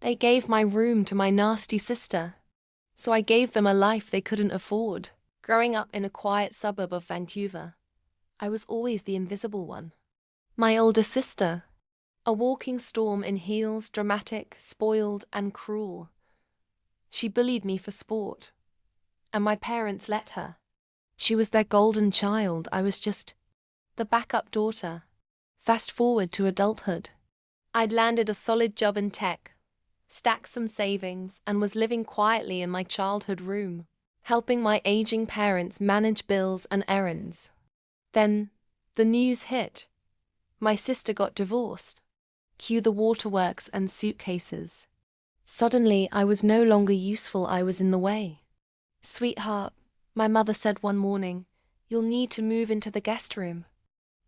I gave my room to my nasty sister. So I gave them a life they couldn't afford. Growing up in a quiet suburb of Vancouver, I was always the invisible one. My older sister, a walking storm in heels, dramatic, spoiled, and cruel. She bullied me for sport, and my parents let her. She was their golden child, I was just the backup daughter. Fast forward to adulthood. I'd landed a solid job in tech, stacked some savings, and was living quietly in my childhood room, helping my aging parents manage bills and errands. Then, the news hit. My sister got divorced. Cue the waterworks and suitcases. Suddenly, I was no longer useful, I was in the way. "Sweetheart," my mother said one morning, "you'll need to move into the guest room.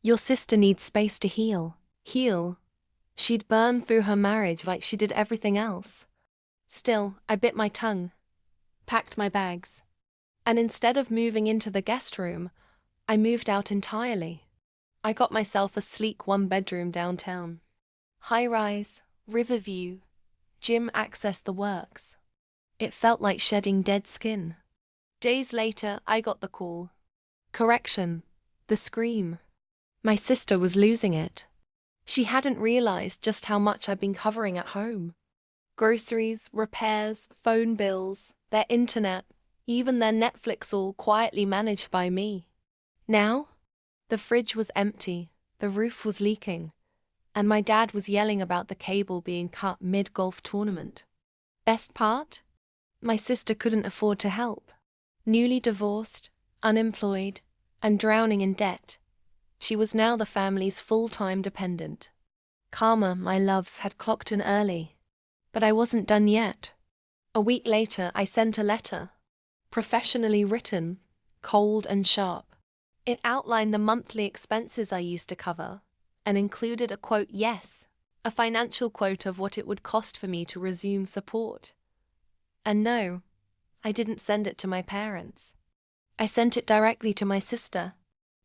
Your sister needs space to heal." Heal? She'd burned through her marriage like she did everything else. Still, I bit my tongue, packed my bags, and instead of moving into the guest room, I moved out entirely. I got myself a sleek one-bedroom downtown. High-rise, river view, gym access, the works. It felt like shedding dead skin. Days later, I got the call. Correction, the scream. My sister was losing it. She hadn't realized just how much I'd been covering at home. Groceries, repairs, phone bills, their internet, even their Netflix, all quietly managed by me. Now, the fridge was empty, the roof was leaking, and my dad was yelling about the cable being cut mid-golf tournament. Best part? My sister couldn't afford to help. Newly divorced, unemployed, and drowning in debt, she was now the family's full-time dependent. Karma, my loves, had clocked in early. But I wasn't done yet. A week later, I sent a letter. Professionally written, cold and sharp. It outlined the monthly expenses I used to cover, and included a quote, yes, a financial quote of what it would cost for me to resume support. And no, I didn't send it to my parents. I sent it directly to my sister.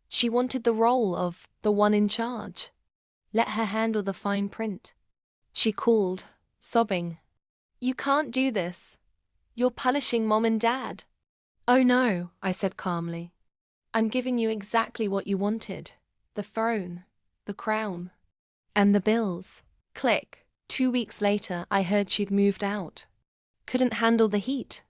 She wanted the role of the one in charge. Let her handle the fine print. She called, sobbing. "You can't do this. You're punishing Mom and Dad." "Oh no," I said calmly. "I'm giving you exactly what you wanted. The throne, the crown, and the bills." Click. 2 weeks later, I heard she'd moved out. Couldn't handle the heat.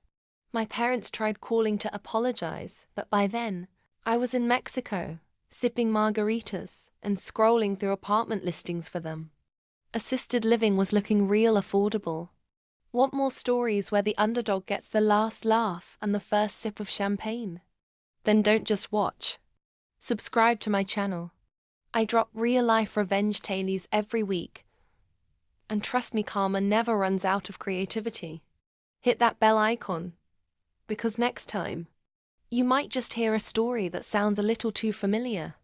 My parents tried calling to apologize, but by then, I was in Mexico, sipping margaritas and scrolling through apartment listings for them. Assisted living was looking real affordable. Want more stories where the underdog gets the last laugh and the first sip of champagne? Then don't just watch. Subscribe to my channel. I drop real-life revenge tales every week. And trust me, karma never runs out of creativity. Hit that bell icon, because next time, you might just hear a story that sounds a little too familiar.